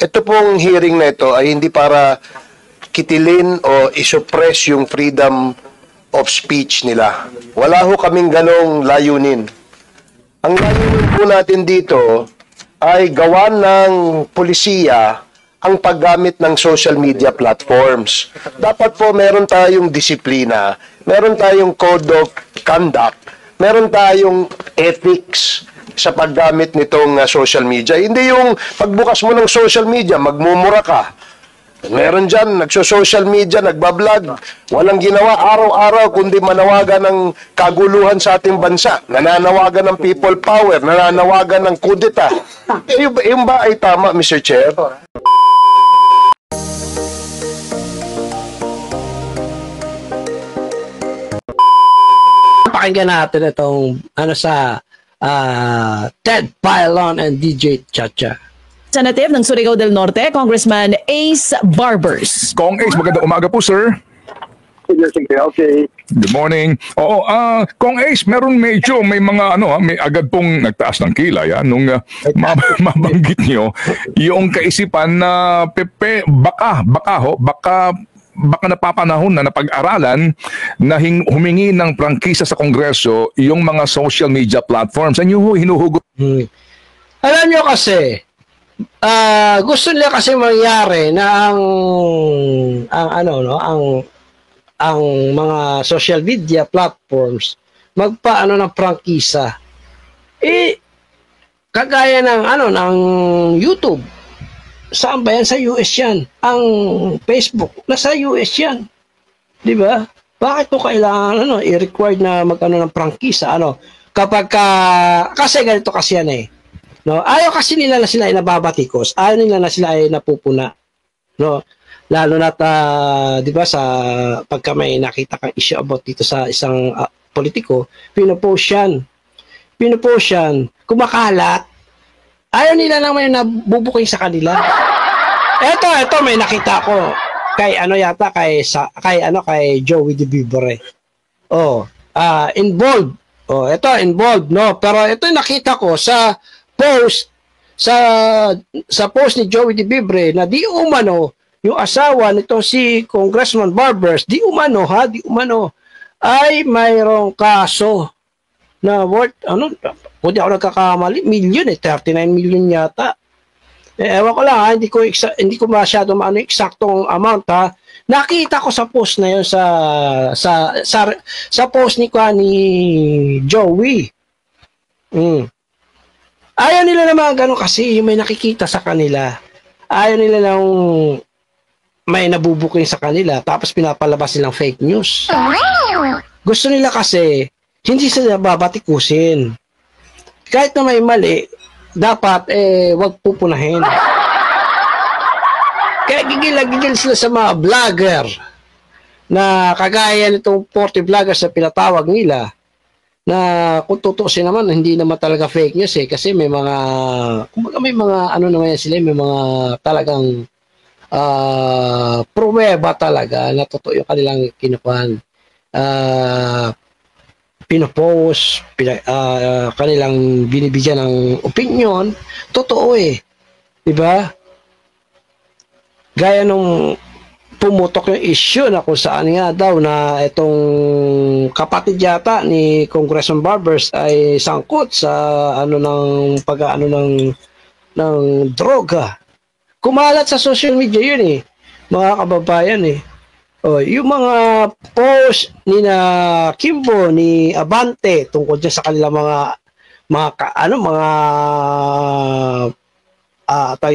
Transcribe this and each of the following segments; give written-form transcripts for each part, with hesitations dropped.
ito pong hearing na ito ay hindi para kitilin o isuppress yung freedom of speech nila. Wala ho kaming ganong layunin. Ang layunin po natin dito ay gawan ng pulisiya ang paggamit ng social media platforms. Dapat po meron tayong disiplina, meron tayong code of conduct, meron tayong ethics sa paggamit nitong social media. Hindi yung pagbukas mo ng social media, magmumura ka. Meron dyan, nagso-social media, nagbablog, walang ginawa araw-araw kundi manawagan ng kaguluhan sa ating bansa, nananawagan ng people power, nananawagan ng kudeta. Yung ba ay tama, Mr. Chair? Pakinggan natin itong sa Ted Filon and DJ Chacha. Representative ng Surigao del Norte, Congressman Ace Barbers. Kong Ace, magandang umaga po, sir. Okay. Good morning. Oo, Kong Ace, may mga may agad pong nagtaas ng kilay nung mabanggit nyo yung kaisipan na baka napapanahon na napag-aralan na humingi ng prangkisa sa Kongreso yung mga social media platforms. Ano yung hinuhugot? Alam nyo kasi, gusto nila kasi mangyari na ang mga social media platforms magpaano ng prangkisa. Kagaya ng YouTube. Saan ba yan? Sa US yan. Ang Facebook, nasa US yan. Di ba? Bakit po kailangan i-required na ng prangkisa? Kapag kasi ganito kasi yan No, ayaw kasi nila na sila ay nababatikos. Ayaw nila na sila ay napupuna. No, lalo na 'di ba sa pagka may nakita kang issue about dito sa isang politiko, pinopost yan, kumakalat. Ayaw nila lang may nabubuking sa kanila. Ito may nakita ko kay kay Joey De Vivere. Involved. Involved, no, pero ito nakita ko sa post ni Joey De Vivere na di umano yung asawa nito si Congressman Barbers di umano ay mayroong kaso na worth kung di ako nagkakamali 39 million yata. Ewan ko lang hindi ko masyado maano eksaktong amount Nakita ko sa post na yun sa post ni Joey. Ayaw nila naman gano'n kasi may nakikita sa kanila. Ayaw nila lang may nabubuking sa kanila tapos pinapalabas nilang fake news. Gusto nila kasi hindi sila babatikusin. Kahit na may mali, dapat wag pupunahin. Kaya gigil sila sa mga vlogger na kagaya nitong 40 vloggers na pinatawag nila. Na kung tutuusin naman hindi naman talaga fake news kasi may mga naman sila, may mga talagang pruweba talaga na totoo yung kanilang kinukuhan, pinopost, kanilang binibigyan ng opinion, totoo di ba? Gaya nung pumutok yung issue na kung saan nga daw na itong kapatid yata ni Congressman Barbers ay sangkot sa ng droga. Kumalat sa social media yun mga kababayan yung mga post ni na Kimbo ni Abante tungkol dyan sa kanilang mga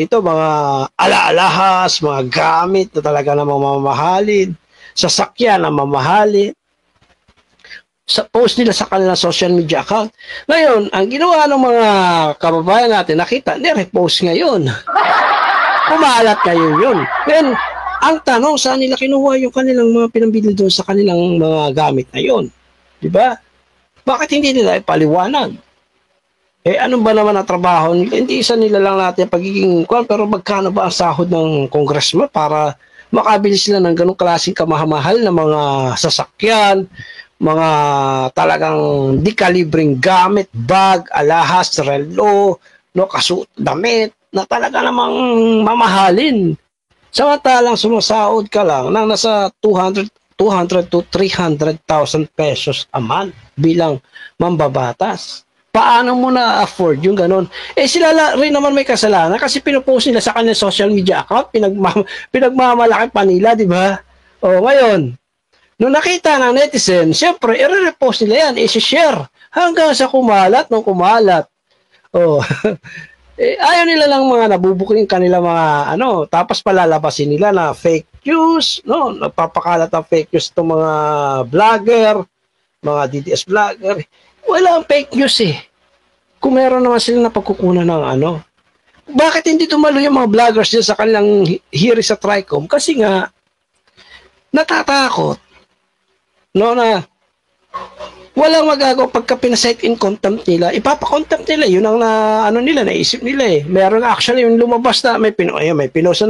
mga ala-alahas, mga gamit na talaga na mamahalin, sasakyan na mamahalin, sa post nila sa kanilang social media account. Ngayon, ang ginawa ng mga kababayan natin, nakita, ni-repost ngayon. Kumalat ngayon yun. Then, ang tanong, saan nila kinuha yung kanilang mga pinambili doon sa kanilang mga gamit na yun? Diba? Bakit hindi nila ipaliwanag? Ano ba naman ang trabaho nila? Hindi isa nila lang natin pagiging pero magkano ba ang sahod ng congressman para makabili sila ng ganong klaseng kamahal na mga sasakyan, mga talagang di kalibreng gamit, bag, alahas, relo, damit. na talaga namang mamahalin. Samantalang sumasahod ka lang ng nasa 200 to 300,000 pesos a month bilang mambabatas. Paano mo na-afford yung ganon? Sila rin naman may kasalanan kasi pinupost nila sa kanilang social media account, pinagmamalaki pa nila, di ba? O, ngayon, nung nakita ng netizen, siyempre, i-repost nila yan, i-share hanggang sa kumalat ng kumalat. O, ayaw nila lang mga nabubuking kanila mga tapos palalabasin nila na fake news, no? Nagpapakalat ng fake news itong mga vlogger, mga DDS vlogger. Wala ang fake news eh. Kung meron naman sila na pagkukunan ng bakit hindi tumalo yung mga vloggers dyan sa kanilang hearing sa TRICOM? Kasi nga, natatakot, no, na walang magagawa pagka pinaset in contempt nila, ipapakontempt nila, yun ang naisip nila eh. Meron actually yung lumabas na may pinost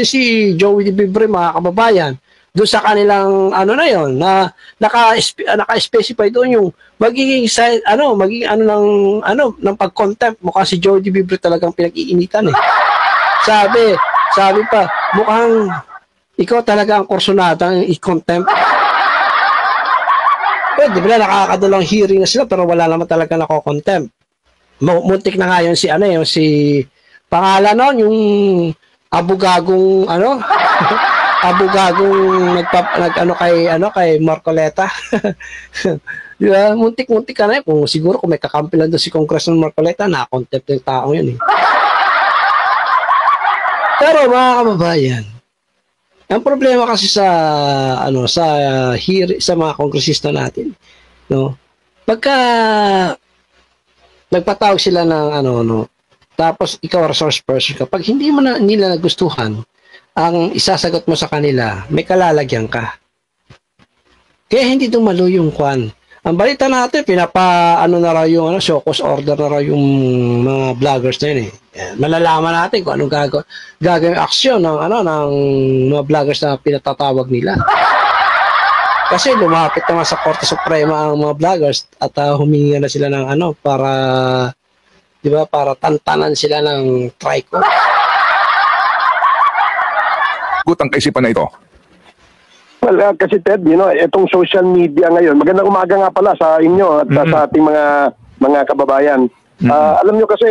si Joey Bibre, mga kababayan, doon sa kanilang na yon na naka-specify doon yung magiging ng pag-contempt. Mukhang si Joey Bibre talagang pinag-iinitan eh. Sabi pa, mukhang ikaw talaga ang kursunadang i-contempt. Di ba nakakadalang hearing na sila pero wala naman talaga nako-contempt. Muntik na nga yun si pangalan nun, yung abogagong abogagong kay Marcoleta. Di ba? Muntik ka na kung siguro kung may kakampi lang doon si Congressman Marcoleta, na-contempt yung taong yun eh. Pero mga kababayan, ang problema kasi sa mga kongresista natin, no? Pagka nagpatawag sila ng tapos ikaw resource person ka, pag hindi mo na nila nagustuhan ang isasagot mo sa kanila, may kalalagyan ka. Kaya hindi dumalo yung kwan. Ang balita natin, na raw yung show cause order na raw yung mga vloggers na yun eh. Malalaman natin kung anong gagawin aksyon ng mga vloggers na pinatatawag nila. Kasi lumapit naman sa Korte Suprema ang mga vloggers at humingi na sila ng para, di ba, para tantanan sila ng TRICOM. Gutang kaisipan na ito. Well, kasi Ted, itong social media ngayon, magandang umaga nga pala sa inyo at sa ating mga kababayan. Alam nyo kasi,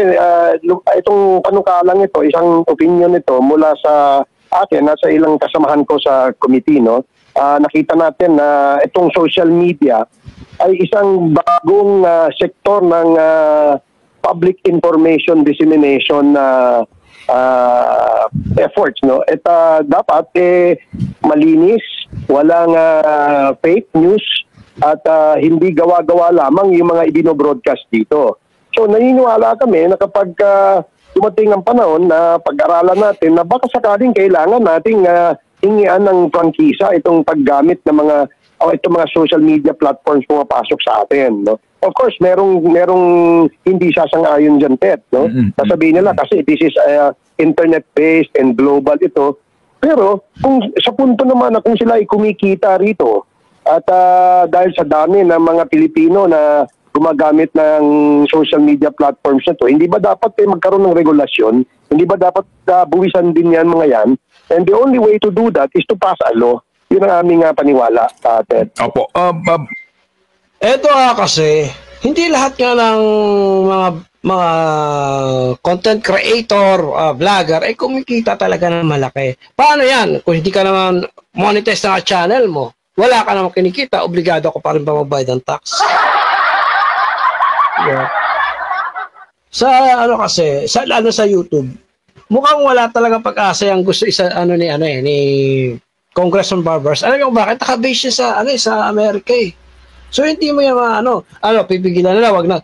itong panukalang ito, isang opinion ito mula sa akin, sa ilang kasamahan ko sa committee, no? Nakita natin na itong social media ay isang bagong sektor ng public information dissemination efforts, no? Dapat malinis, walang fake news at hindi gawa-gawa lamang yung mga ibino-broadcast dito. So naniniwala kami na kapag dumating ang panahon na pag-aralan natin na baka sakaling kailangan nating hingian ng prangkisa itong paggamit ng itong mga social media platforms pumapasok sa atin, no? Of course, merong hindi sasang-ayon dyan, Ted, no? Sasabihin nila kasi this is internet-based and global ito. Pero kung sa punto naman na kung sila ay kumikita rito at dahil sa dami ng mga Pilipino na gumagamit ng social media platforms na to, hindi ba dapat magkaroon ng regulasyon? Hindi ba dapat buwisan din yan mga yan? And the only way to do that is to pass a law. Yun ang aming paniwala, Ted. Opo. Eto kasi, hindi lahat nga ng mga content creator, vlogger, kumikita talaga ng malaki. Paano yan? Kung hindi ka naman monetize na channel mo, wala ka naman kinikita, obligado ko pa rin ba magbayad ng tax? Yeah. Sa kasi, sa YouTube, mukhang wala talaga pag-asa yung gusto ni Congressman Barbers. Alam mo bakit? Naka-base siya sa Amerika eh. So hindi mo yung pipigilan nila, wag na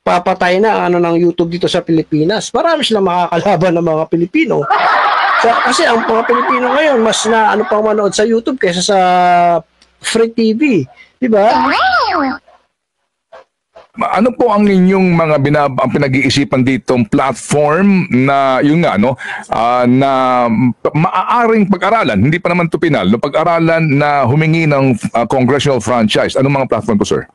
papatay na ng YouTube dito sa Pilipinas. Marami silang makakalaban ng mga Pilipino. Kasi ang mga Pilipino ngayon mas na pang manood sa YouTube kaysa sa free TV, di ba? Ano po ang inyong mga ang pinag-iisipan ditong platform na yun nga na maaaring pag-aralan, hindi pa naman to pinal, no, pag-aralan na humingi ng congressional franchise? Anong mga platform po, sir?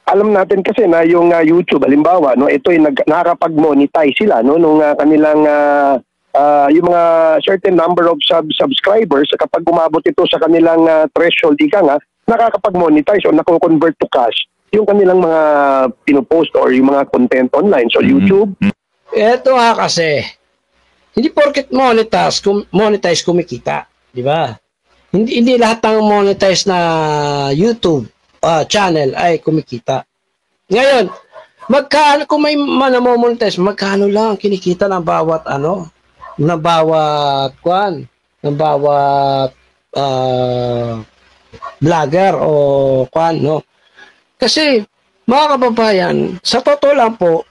alam natin kasi na yung YouTube, halimbawa, no, ito ay nakakapag-monetize sila, no, nung kanilang yung mga certain number of subscribers, kapag umabot ito sa kanilang threshold, ika nga, nakakapag-monetize o nako-convert to cash yung kanilang mga pinopost or yung mga content online. So, YouTube. Ito kasi, hindi porket monetize kumikita, di ba? Hindi lahat ng monetize na YouTube channel ay kumikita. Ngayon, magkano kung may monetize, magkano lang kinikita ng bawat ng bawat vlogger o no? Kasi mga kababayan, sa totoo lang po,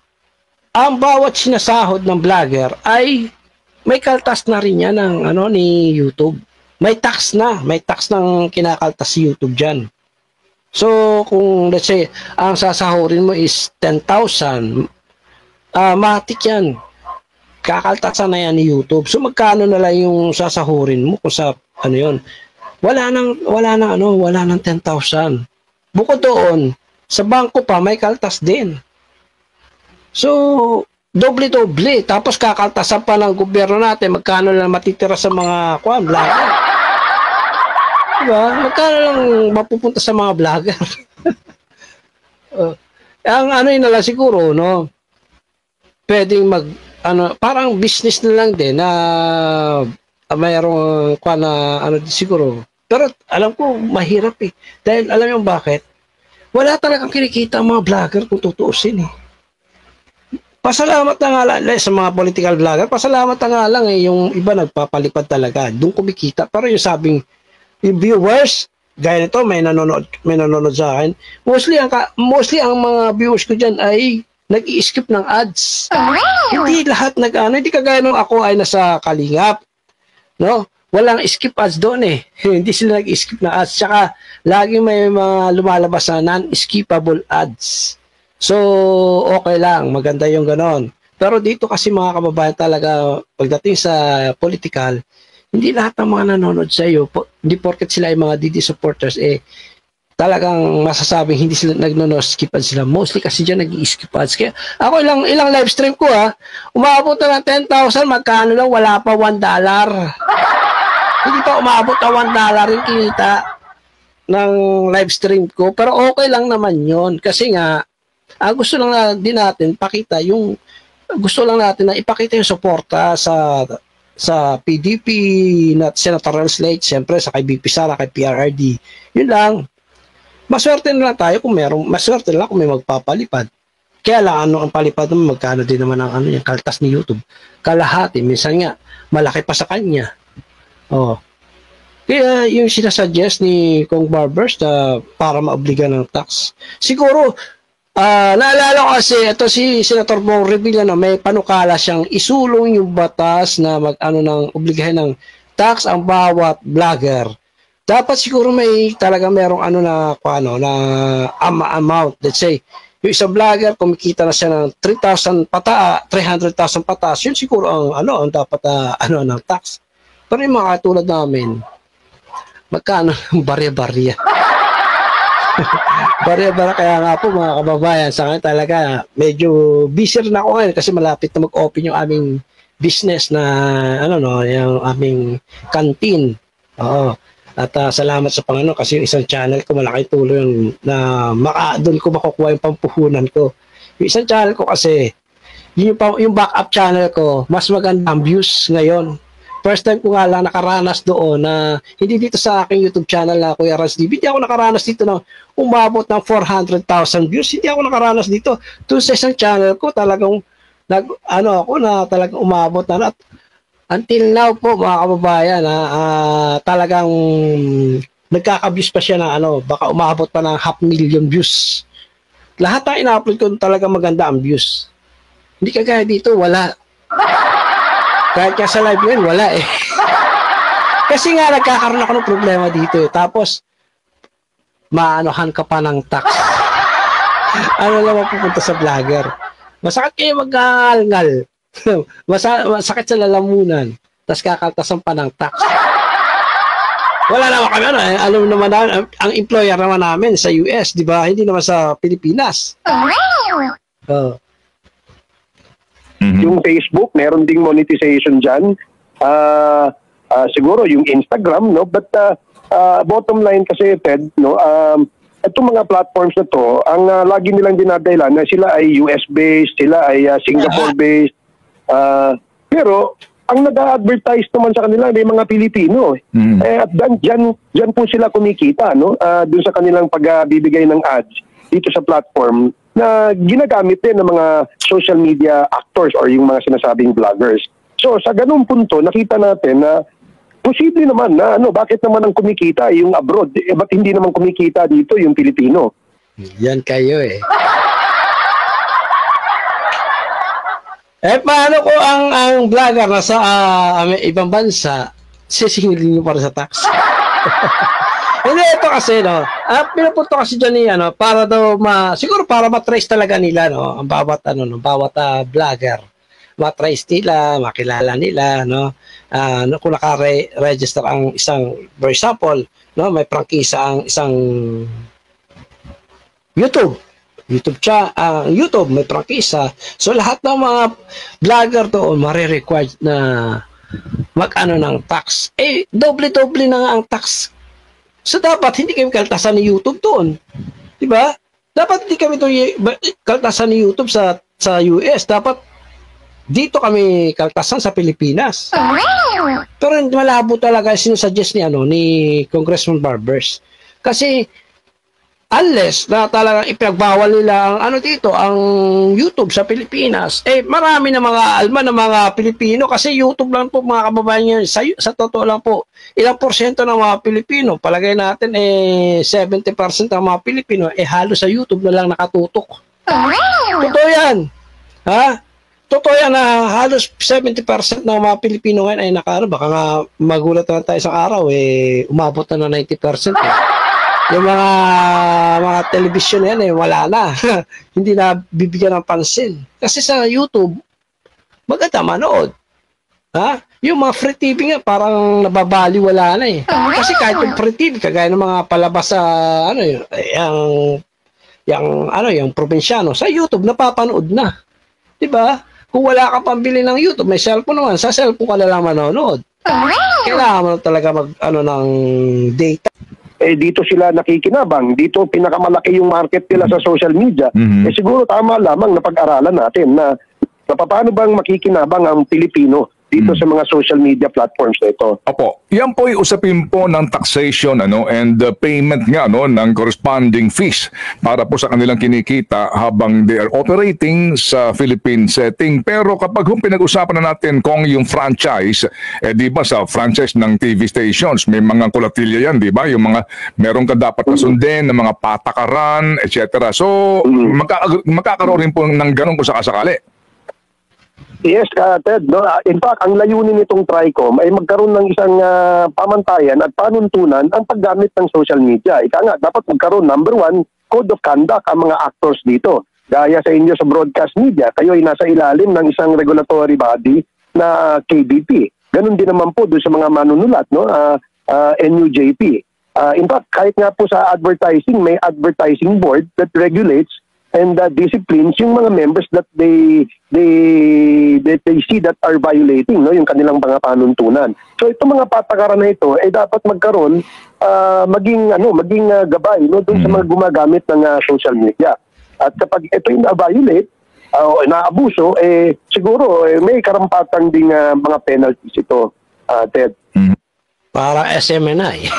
ang bawat sinasahod ng vlogger ay may kaltas na rin yan ng ni YouTube. May tax ng kinakaltas si YouTube diyan. So, kung let's say, ang sasahurin mo is 10,000, matik yan. Kakaltasan na yan ni YouTube. So, magkano na lang yung sasahurin mo kung sa, yun. Wala nang 10,000. Bukod doon, sa bangko pa, may kaltas din. So, doble-doble. Tapos, kakaltasan pa ng gobyerno natin, magkano lang matitira sa mga vlogger. Diba? Magkano lang mapupunta sa mga vlogger? Ang yun na lang siguro, no? Pwedeng parang business na lang din na mayroong siguro. Pero alam ko, mahirap eh. Dahil alam yung bakit? Wala talagang kinikita ang mga vlogger kung tutuusin eh. Pasalamat na nga lang sa mga political vlogger, pasalamat na nga lang eh, yung iba nagpapalipad talaga. Doon kumikita. Pero yung sabing, yung viewers, gaya nito, may nanonood sa akin. Mostly ang mga viewers ko dyan ay nag-i-skip ng ads. Hindi lahat hindi kagaya nung ako ay nasa Kalingap. No? Walang skip ads doon eh. Hindi sila nag-i-skip na ads. Tsaka, lagi may mga lumalabas na non-skippable ads. So, okay lang. Maganda yung ganon. Pero dito kasi mga kababayan talaga, pagdating sa political, hindi lahat ng mga nanonood sa iyo, hindi porket sila ay mga DD supporters, talagang masasabing hindi sila nagno-skip ads sila. Mostly kasi dyan nag-i-skip ads. Kaya ako ilang live stream ko umabot na ng 10,000, magkano lang, wala pa $1. Hindi pa umabot na $1 yung kinita ng live stream ko. Pero okay lang naman yon kasi nga, gusto lang din natin ipakita yung suporta sa PDP, senatorial slate, siyempre sa kay BP Sara, kay PRRD. Yun lang. Maswerte na lang tayo kung maswerte na lang kung may magpapalipad. Kaya lang ang palipad naman, magkano din naman ang yung kaltas ni YouTube. Kalahati, minsan nga, malaki pa sa kanya. Kaya yung sinasuggest ni Kong Barbers para maobliga ng tax. Siguro, naalala ko kasi ito si Senator Bong Revilla may panukala siyang isulong yung batas na ng obligahin ng tax ang bawat vlogger. Dapat siguro merong amount. Let's say, yung isang vlogger kumikita na siya ng 300,000 pataas, yun siguro ang dapat ng tax. Pero yung mga katulad namin, magkano ng barya-barya? Barya-barya, kaya nga po mga kababayan, sa akin talaga, medyo busy rin ako ngayon kasi malapit na mag-open yung aming business na, yung aming canteen. Oo. At salamat sa Panginoon kasi yung isang channel ko, malaking tulong na doon ko makukuha yung pampuhunan ko. Yung isang channel ko kasi, yung backup channel ko, mas maganda ang views ngayon. First time ko nga lang nakaranas doon na hindi dito sa aking YouTube channel na Kuya Rans TV. Hindi ako nakaranas dito na umabot ng 400,000 views. Hindi ako nakaranas dito. Doon sa isang channel ko talagang talagang umabot na. At until now po mga kababayan talagang nagkaka-views pa siya na baka umabot pa ng 500,000 views. Lahat ng ina-upload ko talagang maganda ang views. Hindi kagaya dito, wala. Kahit ka sa live yun, wala eh. Kasi nga, nagkakaroon ako ng problema dito eh. Tapos, maanohan ka pa ng tax. Naman pupunta sa vlogger. Masakit kayo mag-ngal. Masakit sa lalamunan. Tapos kakaltasan pa ng tax. Wala naman kami, ano, alam naman namin, ang employer naman namin sa US, di ba? Hindi naman sa Pilipinas. Oh. Mhm. Yung Facebook, meron ding monetization dyan. Siguro yung Instagram, no? But bottom line kasi, Ted, no? Itong mga platforms na to, ang lagi nilang dinadahilan na sila ay US-based, sila ay Singapore-based. Pero, ang nag-advertise naman sa kanila may mga Pilipino. At dyan po sila kumikita, no? Dun sa kanilang pagbibigay ng ads dito sa platform na ginagamit din ng mga social media actors or yung mga sinasabing vloggers. So, sa ganung punto, nakita natin na posible naman na bakit naman ang kumikita yung abroad? Ba't hindi naman kumikita dito yung Pilipino? Yan kayo eh. Paano ko ang vlogger na sa ibang bansa, sisingilin nyo para sa tax? Hindi, ito kasi, no, pinapunto kasi dyan niya, no, para daw, siguro para matrace talaga nila, no, ang bawat, bawat vlogger. Matrace nila, makilala nila, no, kung naka-register ang isang, for example, no, may prangkisa ang isang YouTube may prangkisa. So lahat ng mga vlogger doon mare-required na mag-ano ng tax. Doble-doble na nga ang tax. So dapat hindi kami kaltasan ni YouTube doon. 'Di ba? Dapat hindi kami kaltasan ni YouTube sa US. Dapat dito kami kaltasan sa Pilipinas. Pero malabo talaga sinusuggest ni Congressman Barbers. Kasi unless na talagang ipagbawal nila ang ang YouTube sa Pilipinas, marami na mga alma ng mga Pilipino kasi YouTube lang po mga kababayan sa totoo lang po, ilang porsyento ng mga Pilipino, palagay natin 70% ng mga Pilipino halos sa YouTube na lang nakatutok. Totoo yan. Ha? Totoo yan na halos 70% ng mga Pilipino ngayon ay baka nga magulat na tayo isang araw umabot na 90%. Yung mga television yan wala na. Hindi na bibigyan ng pansin. Kasi sa YouTube, maganda manood. Ha? Yung mga free TV nga, parang nababali, wala na Kasi kahit yung free TV, kagaya ng mga palabas sa, yung probinsyano, sa YouTube, napapanood na. Diba? Kung wala ka pambili ng YouTube, may cellphone naman, sa cellphone ka na lang manonood. Kailangan mo talaga ng data. Dito sila nakikinabang. Dito pinakamalaki yung market nila sa social media. Siguro tama lamang na pag-aralan natin na paano bang makikinabang ang Pilipino dito sa mga social media platforms na ito. Opo. Yan po yung usapin po ng taxation and the payment nga ng corresponding fees para po sa kanilang kinikita habang they are operating sa Philippine setting. Pero kapag pinag-usapan na natin kung yung franchise, di ba sa franchise ng TV stations, may mga kulatilya yan, di ba? Yung mga meron ka dapat nasundin ng mga patakaran, etc. So, magkakaroon rin po ng ganun kung sakasakali. Yes, Ted. No? In fact, ang layunin nitong TRICOM ay magkaroon ng isang pamantayan at panuntunan ang paggamit ng social media. Ika nga, dapat magkaroon, number one, code of conduct ang mga actors dito. Gaya sa inyo sa broadcast media, kayo ay nasa ilalim ng isang regulatory body na KBP. Ganon din naman po doon sa mga manunulat, NUJP. In fact, kahit nga po sa advertising, may advertising board that regulates and disciplines yung mga members that they see that are violating yung kanilang mga panuntunan. So itong mga patakaran na ito dapat magkaroon maging gabay doon sa mga gumagamit ng social media. At kapag ito yung na-violate o naabuso siguro may karampatang ding mga penalties ito, Ted. Para SMNI.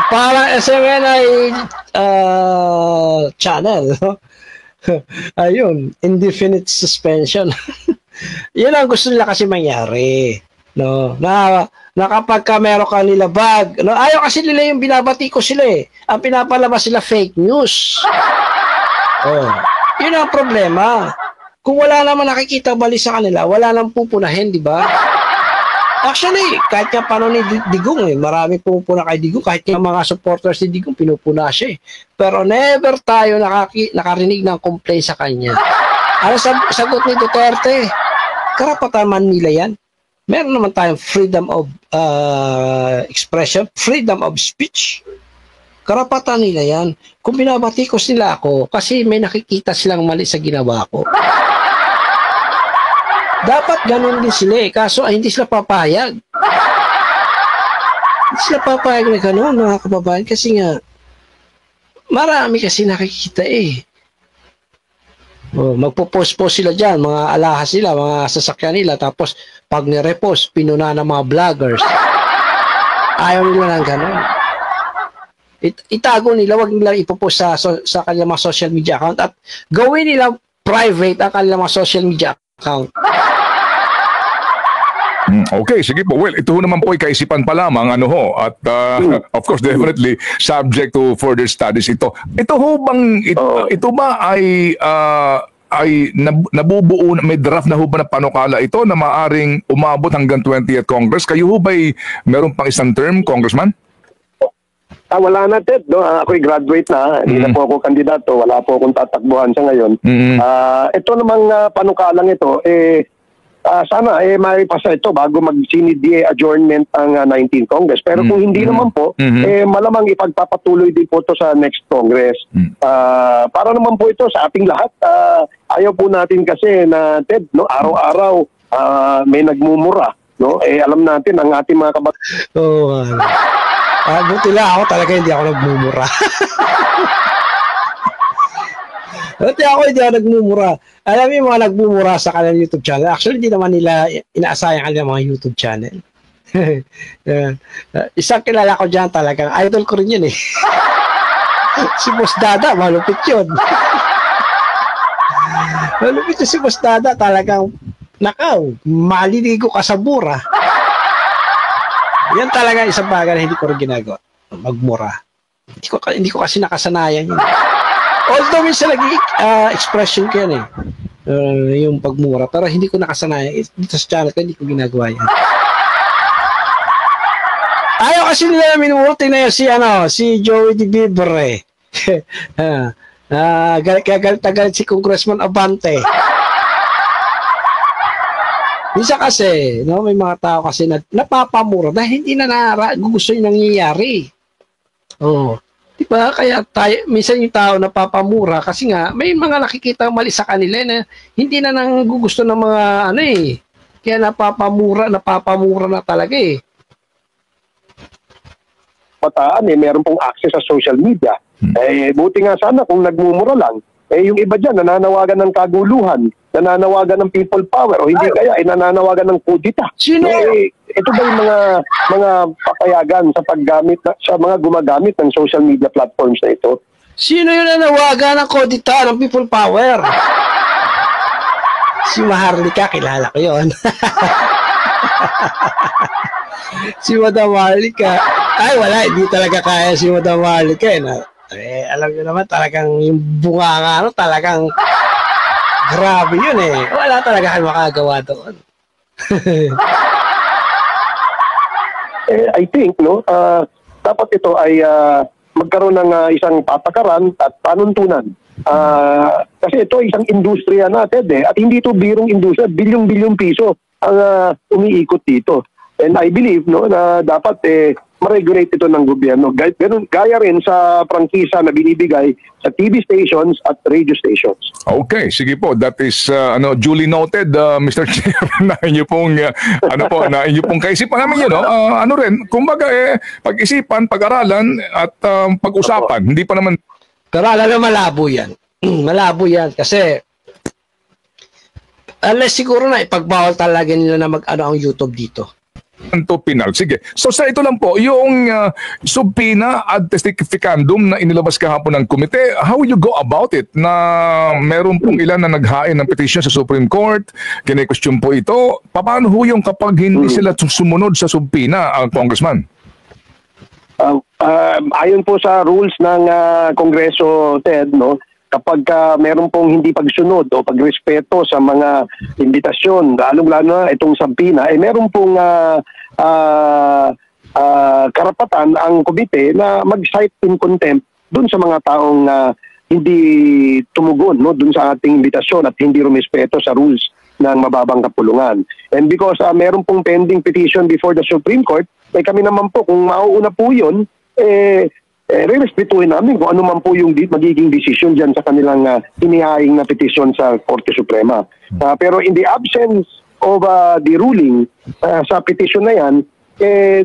Para SMNI channel. Ayun, indefinite suspension. Yun ang gusto nila kasi mangyari. Na kapag meron ka nila bag, ayaw kasi nila yung binabati ko sila Ang pinapalabas sila fake news. Yun ang problema. Kung wala naman nakikita bali sa kanila, wala nang pupunahin, di ba? Actually, kahit nga paano ni Digong marami pumupuna kay Digong, kahit nga mga supporters ni Digong pinupuna siya Pero never tayo nakarinig ng complaint sa kanya. Ano sagot ni Duterte? Karapatan man nila yan. Meron naman tayong freedom of expression, freedom of speech. Karapatan nila yan. Kung binabatikos nila ako, kasi may nakikita silang mali sa ginawa ko. Dapat ganun din sila eh. Kaso hindi sila papayag. Hindi sila papayag na ganun, mga kababayan. Kasi nga, marami kasi nakikita eh. Magpo-post-post sila dyan, mga alahas sila, mga sasakyan nila. Tapos, pag nirepost, pinuna ng mga vloggers. Ayaw nila ng ganun. Itago nila, wag nila ipopost sa kanilang mga social media account at gawin nila private ang kanilang mga social media account. Okay, sige po. Well, ito naman po ay kaisipan pa lamang, ano ho, at of course, definitely subject to further studies ito. Ito ho bang, ito ba ay nabubuo, may draft na ho ba na panukala ito na maaring umabot hanggang 20th Congress? Kayo ho ba'y meron pang isang term, Congressman? Wala na, Ted. No? Ako'y graduate na. Hindi na po ako kandidato. Wala po akong tatakbuhan sa ngayon. Ito namang panukalang ito, sana maipasa ito bago mag-CNDA adjournment ang 19th Congress. Pero kung hindi naman po, malamang ipagpapatuloy din po ito sa next Congress. Para naman po ito sa ating lahat. Ayaw po natin kasi na, Ted, no, araw-araw may nagmumura. No? Alam natin ang ating mga buti lang ako talaga hindi ako nagmumura. Buti ako hindi ako nagmumura. Alam mo yung mga nagmumura sa kanilang YouTube channel. Actually, hindi naman nila inaasahan ang kanilang mga YouTube channel. Isang kilala ko dyan talagang, idol ko rin yun eh. Si Boss Dada, malupit yun. Malupit yun si Boss Dada, talagang, nakaw, maliligo ka sa mura. Yan talaga isang bagay na hindi ko rin ginagawa. Magmura. Hindi ko kasi nakasanayan yun. Although minsan expression ko yan eh. Yung pagmura. Pero hindi ko nakasanayan. Dito sa channel ko, hindi ko ginagawa yan. Ayaw kasi nila minumulti na yun si Joey Di Bibre. Galit si Congressman Abante. Minsan kasi, no, may mga tao kasi na napapamura dahil hindi na gusto yung nangyayari. Diba? Kaya minsan yung tao napapamura kasi nga may mga nakikita mali sa kanila na hindi na nang gusto ng mga Kaya napapamura na talaga eh. Pataan meron pong access sa social media. Buti nga sana kung nagmumura lang. Yung iba dyan, nananawagan ng kaguluhan, nananawagan ng people power, o hindi kaya, nananawagan ng kudita. Sino? Ito ba yung mga papayagan sa paggamit, sa mga gumagamit ng social media platforms na ito? Sino yung nanawagan ng kudita ng people power? Si Maharlika, kilala ko yun. Si Madam Maharlika. Ay, wala, hindi talaga kaya si Madam Maharlika alam niyo naman talagang yung bunga talagang grabe yun eh. Wala talaga kayo makagawa doon. I think, no, dapat ito ay magkaroon ng isang patakaran at panuntunan. Kasi ito isang industriya natin at hindi ito birong industriya, bilyong-bilyong piso ang umiikot dito. And I believe, no, na dapat ma-regulate ito ng gobyerno. Gaya rin sa prangkisa na binibigay sa TV stations at radio stations. Okay, sige po. That is duly noted, Mr. Chair, na inyo pong na inyo pong kaisipan namin yun, kumbaga pag-isipan, pag-aralan at pag-usapan. Hindi pa naman. Pero alam na malabo yan. Malabo yan kasi unless siguro na ipagbawal talaga nila na mag-ano ang YouTube dito. To penal. Sige. So sa ito lang po, yung subpoena ad testificandum na inilabas kahapon ng komite, how will you go about it? Na meron pong ilan na naghain ng petition sa Supreme Court, kine-question po ito. Paano ho yung kapag hindi sila sumunod sa subpoena, Congressman? Ayon po sa rules ng Kongreso, Ted, no, kapag meron pong hindi pagsunod o pagrespeto sa mga imbitasyon, lalong-lalo na itong subpoena, meron pong karapatan ang komite na mag-cite in contempt dun sa mga taong hindi tumugon, no, dun sa ating imbitasyon at hindi rumespeto sa rules ng mababang kapulungan. And because meron pong pending petition before the Supreme Court, kami naman po, kung mauuna po yun, re-respetuhin namin kung ano man po yung magiging decision dyan sa kanilang inihaing na petition sa Korte Suprema. Pero in the absence of the ruling sa petition na yan,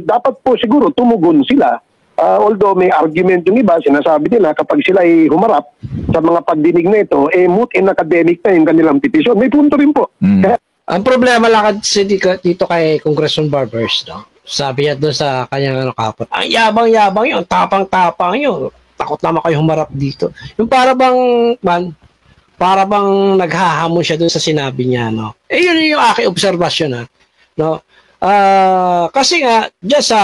dapat po siguro tumugon sila. Although may argument yung iba, sinasabi nila kapag sila ay humarap sa mga pagdinig na ito, moot and academic na yung kanilang petition. May punto rin po. Kaya, Ang problema lang kasi dito kay Congressman Barbers, no? Sabi niya doon sa kanyang kapot, ang yabang-yabang yun, tapang-tapang yun. Takot naman kayo humarap dito. Yung para bang naghahamon siya doon sa sinabi niya, no? Yun yung aking obserbasyon, ha? No? Kasi nga, dyan sa,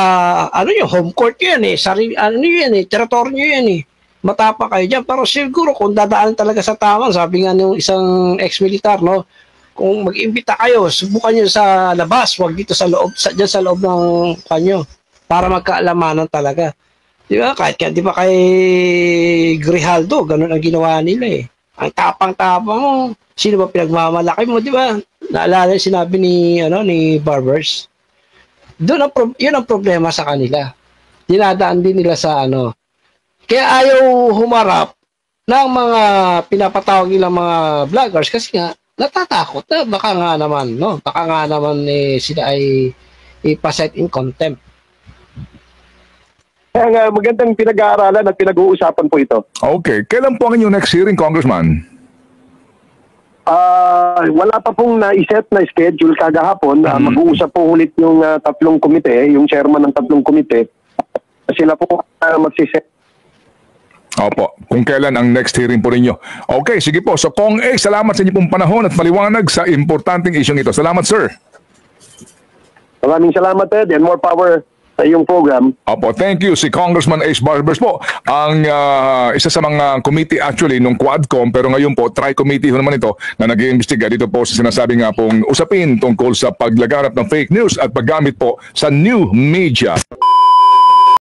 home court yan eh, teritoryo nyo yan eh. Matapa kayo dyan. Pero siguro kung dadaan talaga sa tamang, sabi nga ng isang ex-militar, no? Kung mag-imbita kayo, subukan nyo sa labas, wag dito sa loob, dyan sa loob ng kanyo, para magkaalamanan talaga. Di ba? Kahit di ba kay Grijaldo, ganun ang ginawa nila eh. Ang tapang-tapang, sino ba pinagmamalaki mo, di ba? Naalala yung sinabi ni Barbers. Yun ang problema sa kanila. Dinadaan din nila sa Kaya ayaw humarap ng mga pinapatawag nilang mga vloggers kasi nga, natatakot na baka nga naman sila ay ipaset in contempt. kaya nga magandang pinag-aaralan at pinag-uusapan po ito. Okay. Kailan po ang inyong next hearing, Congressman? Wala pa pong na-set na schedule kagahapon. Mag-uusap po ulit yung tatlong komite, yung chairman ng tatlong komite. Sila po magsiset. Opo, kung kailan ang next hearing po ninyo. Okay, sige po. So, Kong A, salamat sa inyo pong panahon at maliwanag sa importanteng isyong ito. Salamat, sir. Maraming salamat, Ed, and more power sa iyong program. Opo, thank you. Si Congressman Ace Barbers po, ang isa sa mga committee actually nung Quadcom, pero ngayon po, tri-committee ho naman ito na nag-iimbestiga dito po sa sinasabi nga pong usapin tungkol sa paglaganap ng fake news at paggamit po sa new media.